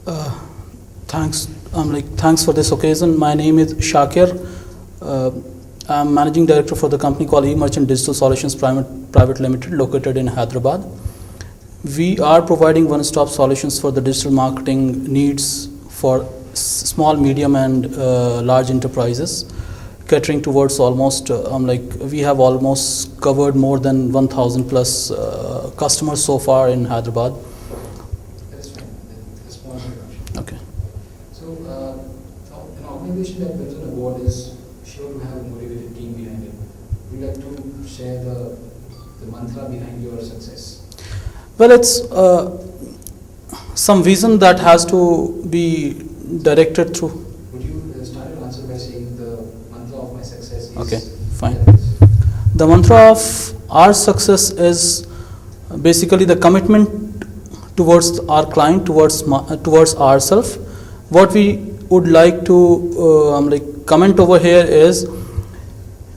Uh, Thanks. Thanks for this occasion. My name is Shakir. Uh, I'm managing director for the company called eMerchant Digital Solutions Private Limited, located in Hyderabad. We are providing one-stop solutions for the digital marketing needs for small, medium, and large enterprises, catering towards almost we have almost covered more than 1,000 plus customers so far in Hyderabad. That's fine. That's small introduction. Okay. So, an organization that wins an award is sure to have a motivated team behind it. Would you like to share the mantra behind your success? Well, it's some vision that has to be directed through. Would you start your answer by saying the mantra of my success is? Okay, fine. The mantra of our success is basically the commitment towards our client, towards ourselves. What we would like to comment over here is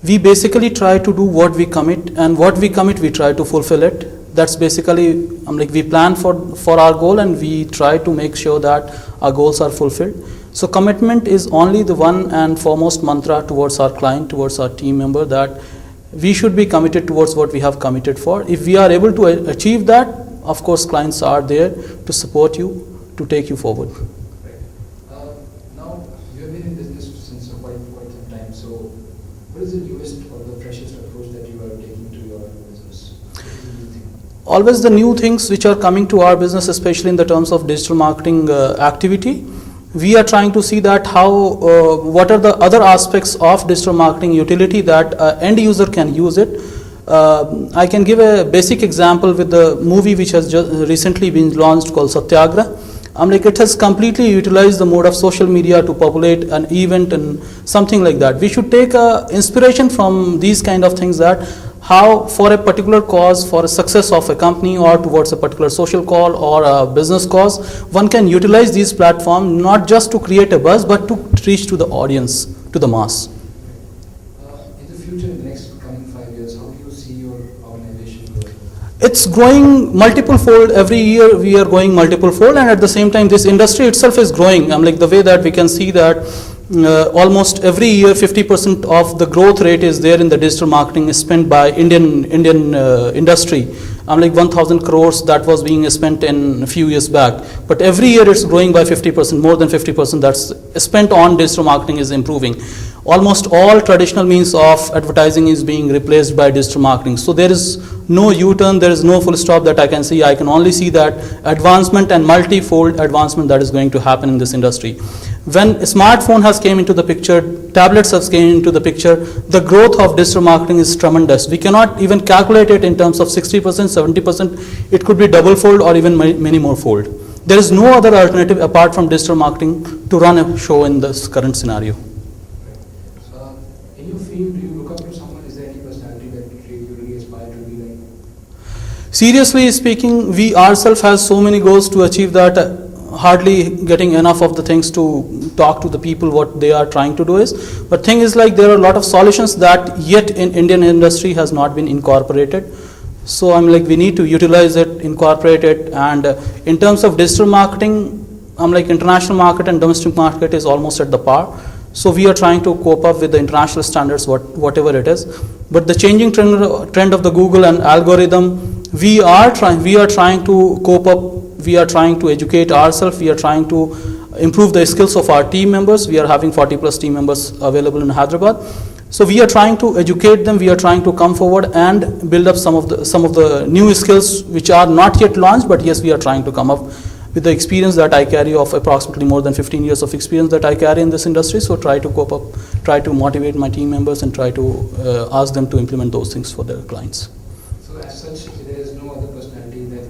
we basically try to do what we commit, and what we commit we try to fulfill it. That's basically we plan for our goal, and we try to make sure that our goals are fulfilled. So commitment is only the one and foremost mantra towards our client, towards our team member, that we should be committed towards what we have committed for. If we are able to achieve that, of course clients are there to support you, to take you forward. Right. Now, you have been in business since quite some time. So, what is the newest or the freshest approach that you are taking to your business? What is the new thing? Always the new things which are coming to our business, especially in the terms of digital marketing activity. We are trying to see that what are the other aspects of digital marketing utility that end user can use it. I can give a basic example with the movie which has just recently been launched called Satyagraha. It has completely utilized the mode of social media to populate an event and something like that. We should take inspiration from these kind of things, that how for a particular cause, for a success of a company or towards a particular social call or a business cause, one can utilize these platforms not just to create a buzz but to reach to the audience, to the mass. In the future, in the next coming 5 years, how do you see your organization growing? It's growing multiple fold. Every year we are growing multiple fold, and at the same time this industry itself is growing. The way that we can see that almost every year 50% of the growth rate is there in the digital marketing spent by Indian industry. 1,000 crores that was being spent in a few years back, but every year it's growing by 50%, more than 50% that's spent on digital marketing is improving. Almost all traditional means of advertising is being replaced by digital marketing. So there is no U-turn, there is no full stop that I can see. I can only see that advancement and multi-fold advancement that is going to happen in this industry. When a smartphone has came into the picture, tablets have came into the picture, the growth of digital marketing is tremendous. We cannot even calculate it in terms of 60%, 70%. It could be double fold or even many more fold. There is no other alternative apart from digital marketing to run a show in this current scenario. In your field, do you look up to someone? Is there any personality that you really aspire to be like? Seriously speaking, we ourselves have so many goals to achieve that hardly getting enough of the things to talk to the people what they are trying to do is. But thing is there are a lot of solutions that yet in Indian industry has not been incorporated. So we need to utilize it, incorporate it, and in terms of digital marketing, international market and domestic market is almost at the par. So we are trying to cope up with the international standards, whatever it is. But the changing trend of the Google and algorithm, we are trying to cope up. We are trying to educate ourselves. We are trying to improve the skills of our team members. We are having 40 plus team members available in Hyderabad. So we are trying to educate them. We are trying to come forward and build up some of the new skills which are not yet launched. But yes, we are trying to come up with the experience that I carry of approximately more than 15 years of experience that I carry in this industry. So try to cope up, try to motivate my team members, and try to ask them to implement those things for their clients. So as such, there is no other personality that,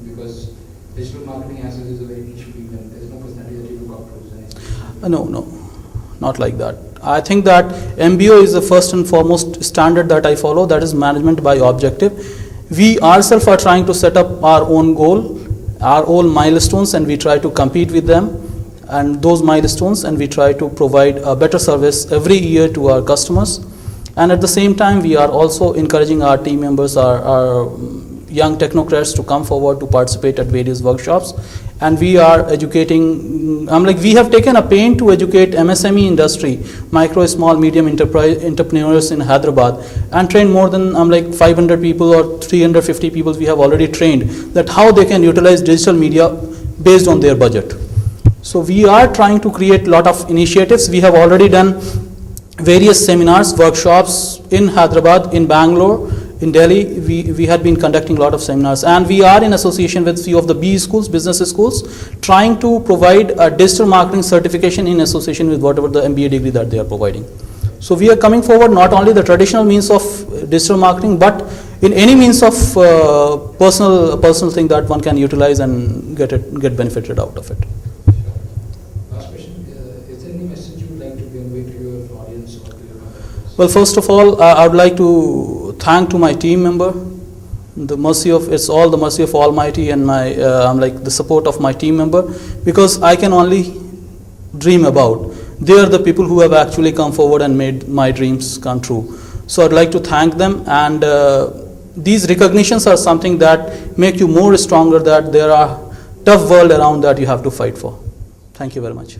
because digital marketing as is a very niche field, and there is no personality that you look up to. No, not like that. I think that MBO is the first and foremost standard that I follow, that is management by objective. We ourselves are trying to set up our own goal, our own milestones, and we try to compete with them and those milestones, and we try to provide a better service every year to our customers. And at the same time, we are also encouraging our team members, our young technocrats to come forward to participate at various workshops, and we are educating. We have taken a pain to educate MSME industry, micro, small, medium enterprise entrepreneurs in Hyderabad, and train more than 500 people or 350 people. We have already trained that how they can utilize digital media based on their budget. So we are trying to create a lot of initiatives. We have already done various seminars, workshops in Hyderabad, in Bangalore, in Delhi. We had been conducting a lot of seminars, and we are in association with few of the B schools, business schools, trying to provide a digital marketing certification in association with whatever the MBA degree that they are providing. So we are coming forward not only the traditional means of digital marketing, but in any means of personal thing that one can utilize and get benefited out of it. Last question, is there any message you would like to convey to your audience or to your competitors? Well, first of all, I would like to thank to my team member. It's all the mercy of Almighty and my the support of my team member, because I can only dream about. They are the people who have actually come forward and made my dreams come true. So I'd like to thank them, and these recognitions are something that make you more stronger, that there are tough world around that you have to fight for. Thank you very much.